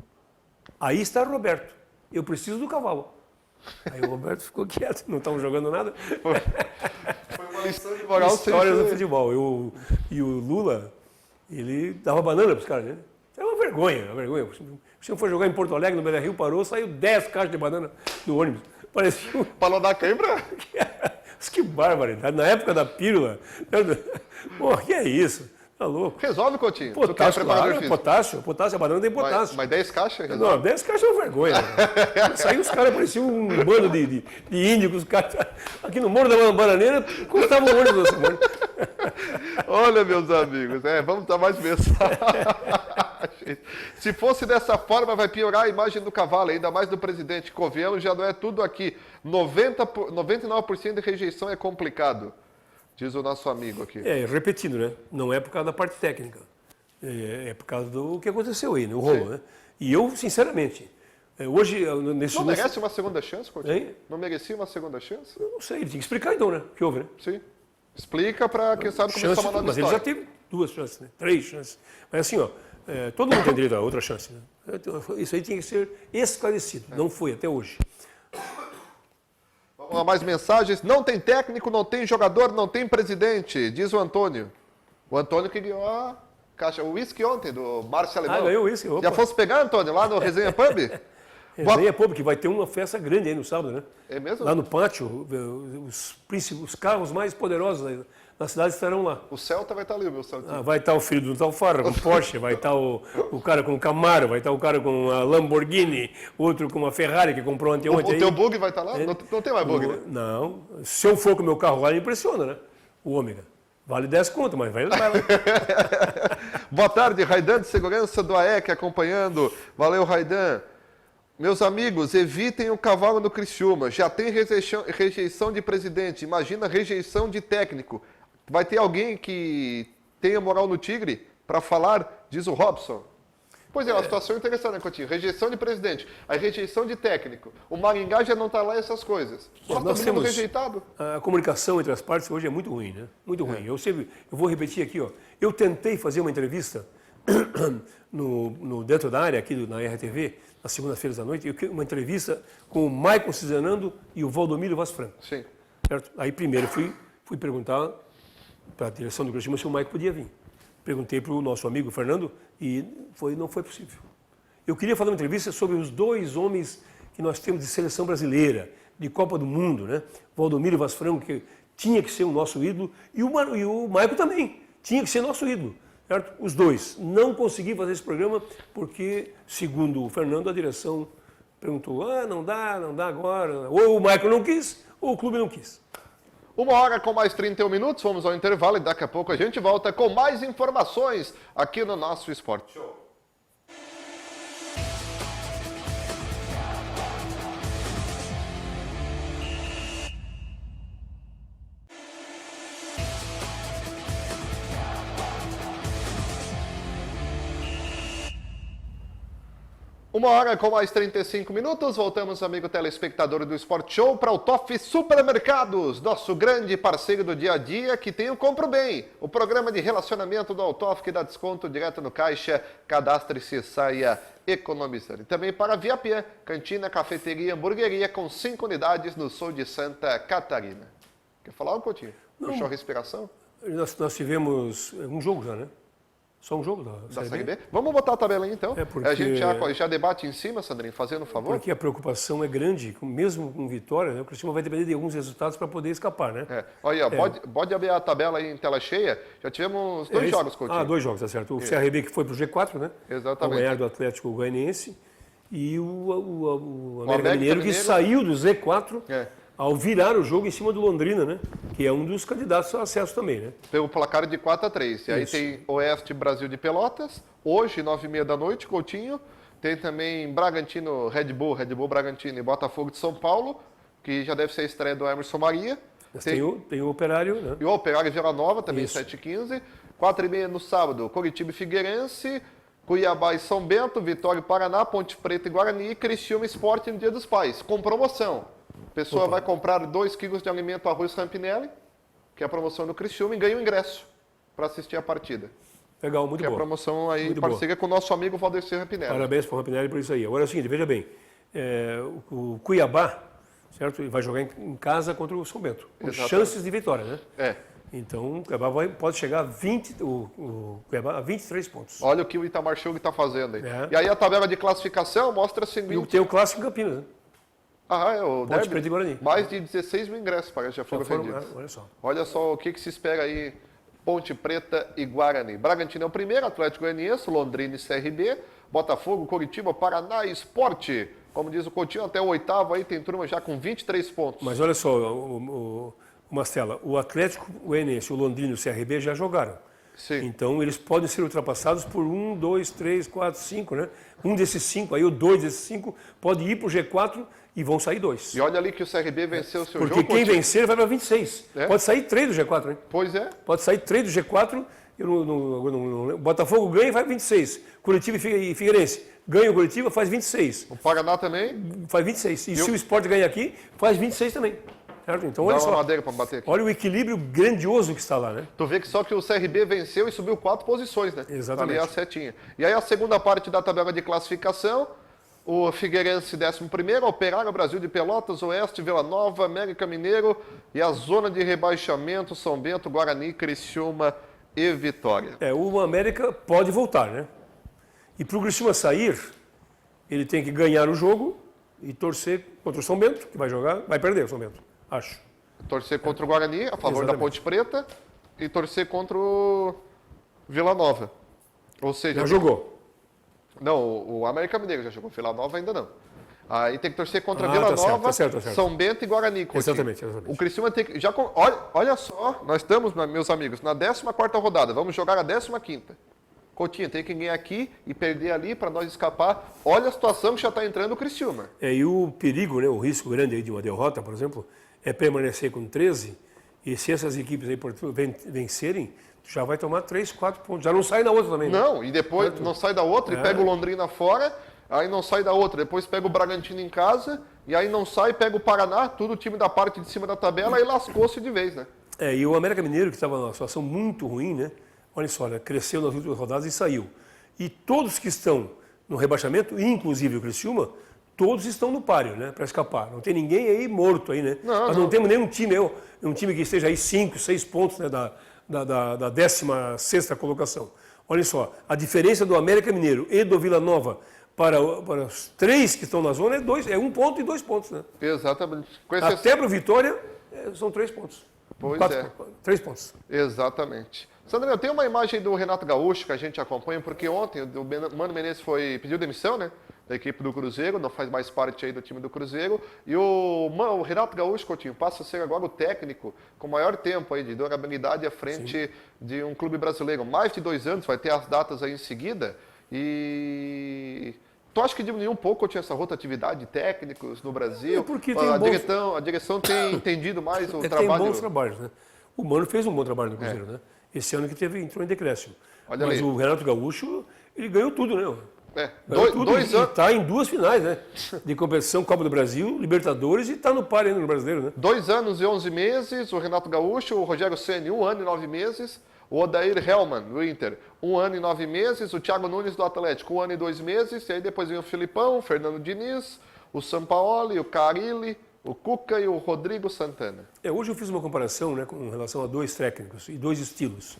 Aí está o Roberto, eu preciso do Cavalo. Aí o Roberto ficou quieto, não estavam jogando nada. Foi uma lição de moral. História do futebol. E o Lula, ele dava banana para os caras, né? É uma vergonha. O senhor foi jogar em Porto Alegre, no Beira-Rio, parou, saiu 10 caixas de banana do ônibus. Parecia Falou da quebra? Que barbaridade. Na época da pílula. Pô, que é isso? Tá louco. Resolve, Coutinho. Potássio, claro, potássio, a banana tem potássio. Mas 10 caixas? Não, 10 caixas é uma vergonha. Saiu os caras, pareciam um bando de índios, os caras aqui no Morro da Bananeira, custavam um ônibus da semana. Olha, meus amigos, vamos dar mais mensagem. Se fosse dessa forma, vai piorar a imagem do Cavalo, ainda mais do presidente. Convenhamos, já não é tudo aqui. 99% de rejeição é complicado, diz o nosso amigo aqui. Repetindo, né? Não é por causa da parte técnica. É por causa do que aconteceu aí, né? O rolo, né? E eu, sinceramente, hoje... Não merece uma segunda chance, Coutinho? Hein? Não merecia uma segunda chance? Eu não sei, ele tinha que explicar então, né? O que houve, né? Sim. Explica para quem sabe começar uma nova mas história. ele já teve 2 chances, né? 3 chances. Mas assim, todo mundo tem direito a outra chance, né? Isso aí tinha que ser esclarecido. Não foi até hoje. Vamos lá, mais mensagens. Não tem técnico, não tem jogador, não tem presidente, diz o Antônio. O Antônio que ganhou a caixa, o uísque ontem, do Márcio Alemão. Ganhou o uísque. Já fosse pegar, Antônio, lá no Resenha Pub? Resenha Pub, que vai ter uma festa grande aí no sábado, né? É mesmo? Lá no pátio, os carros mais poderosos da cidade estarão lá. O Celta vai estar ali, o meu Celta. Vai estar o filho do tal Farra com Porsche, vai estar o cara com Camaro, vai estar o cara com a Lamborghini, outro com uma Ferrari que comprou anteontem. O teu bug vai estar lá? Não tem mais bug, né? Não. Se eu for com o meu carro lá, ele impressiona, né? O Ômega. Vale 10 conto, mas vai lá. Boa tarde, Raidan de Segurança do AEC acompanhando. Valeu, Raidan. Meus amigos, evitem o Cavalo no Criciúma. Já tem rejeição de presidente, imagina rejeição de técnico. Vai ter alguém que tenha moral no Tigre para falar, diz o Robson. Pois é, uma situação interessante, né, Coutinho? Rejeição de presidente, a rejeição de técnico. O Maringá já não está lá essas coisas. Só todo mundo rejeitado. A comunicação entre as partes hoje é muito ruim, né? Muito ruim. Eu vou repetir aqui, ó. Eu tentei fazer uma entrevista dentro da área aqui na RTV, nas segundas-feiras da noite, uma entrevista com o Maicon Cisanando e o Valdomiro Vaz Franco. Sim. Certo? Aí primeiro fui perguntar para a direção do Criciúma se o Maicon podia vir. Perguntei para o nosso amigo Fernando e não foi possível. Eu queria fazer uma entrevista sobre os 2 homens que nós temos de seleção brasileira, de Copa do Mundo, né? Valdomiro e Vaz Franco, que tinha que ser o nosso ídolo, e o Maicon também tinha que ser nosso ídolo. Certo? Os 2. Não consegui fazer esse programa porque, segundo o Fernando, a direção perguntou, não dá agora. Ou o Maicon não quis, ou o clube não quis. 1h com mais 31 minutos, vamos ao intervalo e daqui a pouco a gente volta com mais informações aqui no nosso Esporte Show. 1h com mais 35 minutos, voltamos, amigo telespectador do Sport Show, para o TOF Supermercados, nosso grande parceiro do dia a dia, que tem o Compro Bem, o programa de relacionamento do Altoff que dá desconto direto no caixa, cadastre-se e saia economizando. E também para a Viapian, cantina, cafeteria, hamburgueria com 5 unidades no sul de Santa Catarina. Quer falar algo, Coutinho? Puxou a respiração? Nós tivemos um jogo já, né? Só um jogo da Série B? Vamos botar a tabela aí, então. Porque... A gente já debate em cima, Sandrinho, fazendo um favor. Porque a preocupação é grande, mesmo com vitória, né? O Criciúma vai depender de alguns resultados para poder escapar, né? Olha, pode abrir a tabela aí em tela cheia. Já tivemos 2 jogos, Coutinho. 2 jogos, tá certo. O CRB que foi para o G4, né? Exatamente. Ao ganhar do Atlético Goianiense. E o América Mineiro que saiu do Z4 ao virar o jogo em cima do Londrina, né? Que é um dos candidatos ao acesso também, né? Pelo placar de 4-3. E aí tem Oeste Brasil de Pelotas, hoje, 9h30 da noite, Coutinho. Tem também Bragantino, Red Bull Bragantino e Botafogo de São Paulo, que já deve ser a estreia do Emerson Maria. Tem o Operário, né? E o Operário Vila Nova, também 7h15. 4h30 no sábado, Coritiba e Figueirense, Cuiabá e São Bento, Vitória e Paraná, Ponte Preta e Guarani e Criciúma Sport no Dia dos Pais, com promoção. A pessoa vai comprar 2 quilos de alimento arroz Rampinelli, que é a promoção do Criciúma, e ganha o ingresso para assistir a partida. Legal, muito bom. Que é a promoção aí, parceria com o nosso amigo Valdecir Rampinelli. Parabéns para o Rampinelli por isso aí. Agora é o seguinte, veja bem, o Cuiabá, certo? Vai jogar em casa contra o São Bento, com chances de vitória, né? Então, o Cuiabá pode chegar a 23 pontos. Olha o que o Itamar Chug está fazendo aí. E aí a tabela de classificação mostra o seguinte... E tem o Clássico em Campinas, né? O Ponte Preta e Guarani. Mais de 16 mil ingressos, parece, já foram vendidos. Olha só o que se espera aí, Ponte Preta e Guarani. Bragantino é o primeiro, Atlético Goianiense, Londrina e CRB, Botafogo, Coritiba, Paraná e Sport. Como diz o Coutinho, até o 8º aí tem turma já com 23 pontos. Mas olha só, Mastella, o Atlético Goianiense, o Londrina e o CRB já jogaram. Sim. Então, eles podem ser ultrapassados por 1, 2, 3, 4, 5, né? Um desses 5, aí o 2 desses 5 pode ir para o G4 e vão sair 2. E olha ali que o CRB venceu o seu jogo. Porque quem vencer vai para 26. Pode sair 3 do G4, hein? Pois é. Pode sair 3 do G4, o Botafogo ganha e faz 26. Curitiba e Figueirense ganha o Curitiba, faz 26. O Paraná também? Faz 26. E se o Sport ganhar aqui, faz 26 também. Certo? Então, olha só. Madeira para bater aqui. Olha o equilíbrio grandioso que está lá, né? Tu vê que só que o CRB venceu e subiu 4 posições, né? Exatamente. Ali a setinha. E aí a segunda parte da tabela de classificação, o Figueirense 11º, Operário Brasil de Pelotas, Oeste, Vila Nova, América Mineiro e a zona de rebaixamento, São Bento, Guarani, Criciúma e Vitória. O América pode voltar, né? E para o Criciúma sair, ele tem que ganhar o jogo e torcer contra o São Bento, que vai jogar, vai perder o São Bento. Acho. Torcer contra o Guarani, a favor da Ponte Preta, e torcer contra o Vila Nova. Ou seja... Já jogou. Não, o América Mineiro já jogou, Vila Nova ainda não. Aí tem que torcer contra Vila Nova, certo. São Bento e Guarani. Exatamente. O Criciúma tem que... Olha só, nós estamos, meus amigos, na 14ª rodada, vamos jogar a 15ª. Coutinho, tem que ganhar aqui e perder ali para nós escapar. Olha a situação que já está entrando o Criciúma. E o perigo, né, o risco grande aí de uma derrota, por exemplo, é permanecer com 13, e se essas equipes aí vencerem, já vai tomar 3, 4 pontos. Já não sai da outra também. Não, e depois não sai da outra, e pega o Londrina fora, aí não sai da outra. Depois pega o Bragantino em casa, e aí não sai, pega o Paraná, tudo o time da parte de cima da tabela, aí lascou-se de vez, né? E o América Mineiro, que estava numa situação muito ruim, né? Olha só, cresceu nas últimas rodadas e saiu. E todos que estão no rebaixamento, inclusive o Criciúma, todos estão no páreo, né, para escapar. Não tem ninguém aí morto aí, né? Nós não temos nenhum time, um time que esteja aí 5, 6 pontos, né, da 16ª colocação. Olha só, a diferença do América Mineiro e do Vila Nova para os 3 que estão na zona é 1 ponto e 2 pontos, né? Exatamente. Até para o Vitória são 3 pontos. Pois 3 pontos. Exatamente. Sandra, eu tenho uma imagem do Renato Gaúcho que a gente acompanha, porque ontem o Mano Menezes pediu demissão, né? Da equipe do Cruzeiro, não faz mais parte aí do time do Cruzeiro. E o Renato Gaúcho, Coutinho, passa a ser agora o técnico com maior tempo aí de durabilidade à frente de um clube brasileiro. Mais de 2 anos, vai ter as datas aí em seguida. E tu acha que diminuiu um pouco, Coutinho, essa rotatividade de técnicos no Brasil? Porque a direção tem entendido mais o trabalho. Tem bons trabalhos, né? O Mano fez um bom trabalho no Cruzeiro, né? Esse ano que entrou em decréscimo. Mas o Renato Gaúcho, ele ganhou tudo, né? 2 anos. Está em 2 finais, né? De competição, Copa do Brasil, Libertadores e está no par ainda no Brasileiro, né? 2 anos e 11 meses, o Renato Gaúcho, o Rogério Ceni, 1 ano e 9 meses, o Odair Hellmann, do Inter, 1 ano e 9 meses, o Thiago Nunes, do Atlético, 1 ano e 2 meses, e aí depois vem o Filipão, o Fernando Diniz, o Sampaoli, o Carille, o Cuca e o Rodrigo Santana. Hoje eu fiz uma comparação, né, com relação a 2 técnicos e 2 estilos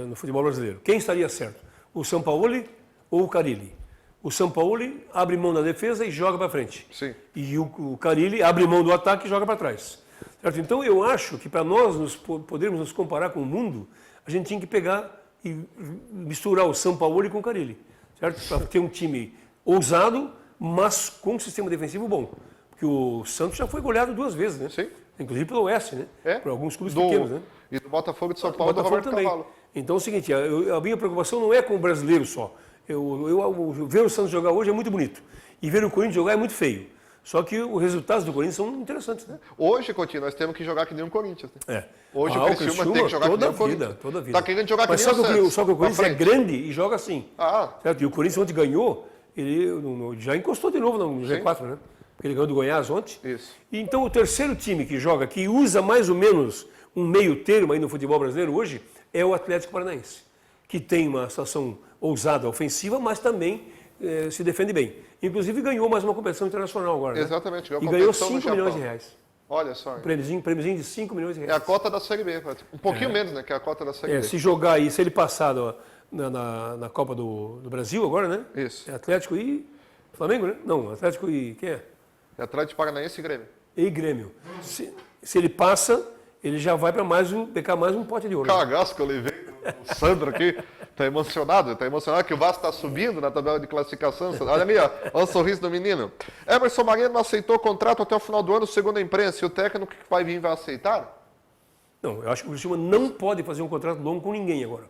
no futebol brasileiro. Quem estaria certo? O Sampaoli ou o Carille? O Sampaoli abre mão da defesa e joga para frente. Sim. E o Carille abre mão do ataque e joga para trás. Certo? Então eu acho que para nós podermos nos comparar com o mundo, a gente tinha que pegar e misturar o Sampaoli com o Carille. Certo? Para ter um time ousado, mas com um sistema defensivo bom. Porque o Santos já foi goleado 2 vezes, né? Sim. Inclusive pelo Oeste, né? Por alguns clubes pequenos, né? E do Botafogo de São Paulo, do Botafogo Roberto também. Cavalo. Então é o seguinte, a minha preocupação não é com o brasileiro só. Ver o Santos jogar hoje é muito bonito. E ver o Corinthians jogar é muito feio. Só que os resultados do Corinthians são interessantes, né? Hoje, Coutinho, nós temos que jogar que nem um Corinthians. Né? Hoje o Criciúma tem que jogar que nem um Corinthians. Toda a vida. Tá querendo jogar que Mas nem o Santos. só que o Corinthians é grande e joga assim. Certo? E o Corinthians ontem ganhou, ele já encostou de novo no G4, né? Porque ele ganhou do Goiás ontem. Isso. E então o terceiro time que joga, que usa mais ou menos um meio termo aí no futebol brasileiro hoje, é o Atlético Paranaense, que tem uma situação ousada ofensiva, mas também se defende bem. Inclusive ganhou mais uma competição internacional agora. Exatamente. Né? E ganhou 5 milhões de reais. Olha só. Prêmiozinho de 5 milhões de reais. É a cota da Série B. Um pouquinho menos, né? Que é a cota da Série B. Se jogar aí, se ele passar na Copa do Brasil agora, né? Isso. É Atlético e Flamengo, né? Não, Atlético e quem é? É Atlético Paranaense e Grêmio. E Grêmio. Se ele passa, ele já vai para pegar mais um pote de ouro. Cagaço que eu levei o Sandro aqui. Tá emocionado que o Vasco está subindo na tabela de classificação. Olha ali, ó, olha o sorriso do menino. Emerson Mariano aceitou o contrato até o final do ano, segundo a imprensa. E o técnico que vai vir vai aceitar? Não, eu acho que o Criciúma não pode fazer um contrato longo com ninguém agora.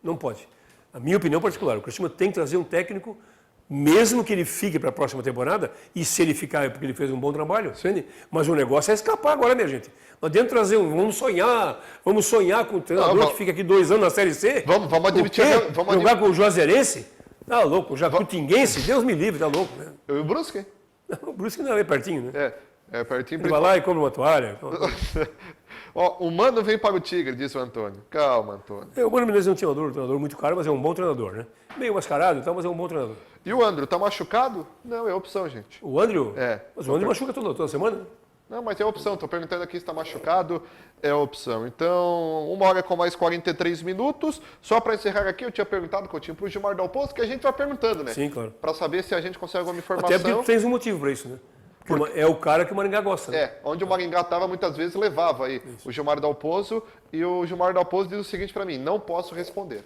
Não pode. A minha opinião particular, o Criciúma tem que trazer um técnico, mesmo que ele fique para a próxima temporada, e se ele ficar é porque ele fez um bom trabalho, entende? Mas o negócio é escapar agora, minha gente. Nós temos que trazer vamos sonhar com o treinador que fica aqui 2 anos na Série C. Vamos admitir. Jogar com o Juazeirense? Tá louco, o Jacutinguense, Deus me livre, tá louco, né? Eu e o Brusque? O Brusque não é pertinho, né? É pertinho. Ele vai lá e come uma toalha. Ó, o Mano vem para o Tigre, disse o Antônio. Calma, Antônio. O Mano Menezes é um treinador muito caro, mas é um bom treinador, né? Meio mascarado e tal, mas é um bom treinador. E o Andrew, tá machucado? Não, é opção, gente. O Andrew? É. Mas o Andrew machuca toda semana? Não, mas é opção. Estou perguntando aqui se está machucado. É opção. Então, 1 hora com mais 43 minutos. Só para encerrar aqui, eu tinha perguntado, Coutinho, para o Gilmar Dalpozo, que a gente vai perguntando, né? Sim, claro. Para saber se a gente consegue alguma informação. Até porque tu tens um motivo para isso, né? Porque é o cara que o Maringá gosta. Né? Onde o Maringá estava, muitas vezes levava aí o Gilmar Dalpozo. E o Gilmar Dalpozo diz o seguinte para mim: não posso responder.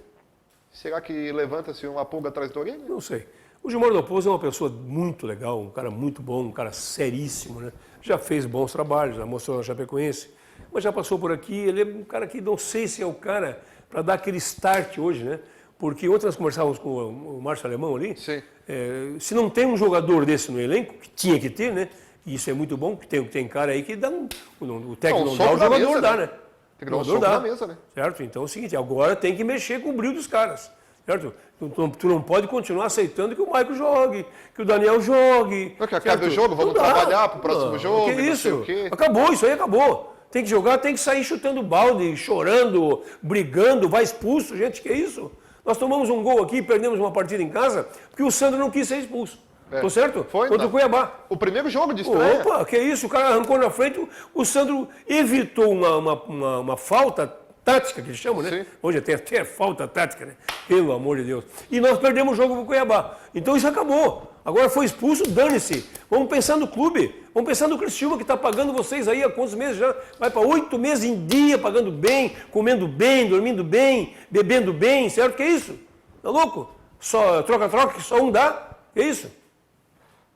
Será que levanta-se uma pulga atrás da orelha? Não sei. O Gilmar Dalpozo é uma pessoa muito legal, um cara muito bom, um cara seríssimo, né? Já fez bons trabalhos, já mostrou na Chapecoense, mas já passou por aqui. Ele é um cara que não sei se é o cara para dar aquele start hoje, né? Porque ontem nós conversávamos com o Márcio Alemão ali. Sim. Se não tem um jogador desse no elenco, que tinha que ter, né? E isso é muito bom, porque tem cara aí que dá o técnico não dá, o jogador dá, né? Tem que dar um soco na mesa, né? Certo? Então é o seguinte, agora tem que mexer com o brilho dos caras. Certo? Tu não pode continuar aceitando que o Maicon jogue, que o Daniel jogue. Não, que acabe o jogo, vamos trabalhar para o próximo jogo. Que isso? Acabou, isso aí acabou. Tem que jogar, tem que sair chutando balde, chorando, brigando, vai expulso. Gente, que isso? Nós tomamos um gol aqui, perdemos uma partida em casa, porque o Sandro não quis ser expulso. Tô certo? Foi, contra o Cuiabá. O primeiro jogo de estreia. Opa, que isso? O cara arrancou na frente, o Sandro evitou uma falta tática, que eles chamam, né? Sim. Hoje tem até falta tática, né? Pelo amor de Deus. E nós perdemos o jogo pro Cuiabá. Então isso acabou. Agora foi expulso, dane-se. Vamos pensar no clube. Vamos pensar no Criciúma, que está pagando vocês aí há quantos meses já? Vai para 8 meses em dia, pagando bem, comendo bem, dormindo bem, bebendo bem, certo? Que isso? Tá louco? Só troca-troca, que só um dá? Que isso?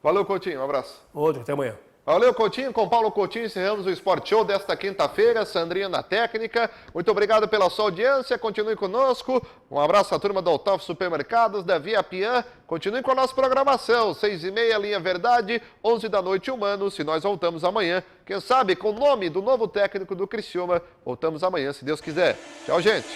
Valeu, Coutinho. Um abraço. Outro, até amanhã. Valeu, Coutinho. Com Paulo Coutinho encerramos o Sport Show desta quinta-feira. Sandrinha na técnica. Muito obrigado pela sua audiência. Continue conosco. Um abraço à turma da Altoff Supermercados, da Via Pian. Continue com a nossa programação. 6h30, Linha Verdade. 11 da noite, Humanos. E nós voltamos amanhã. Quem sabe com o nome do novo técnico do Criciúma. Voltamos amanhã, se Deus quiser. Tchau, gente.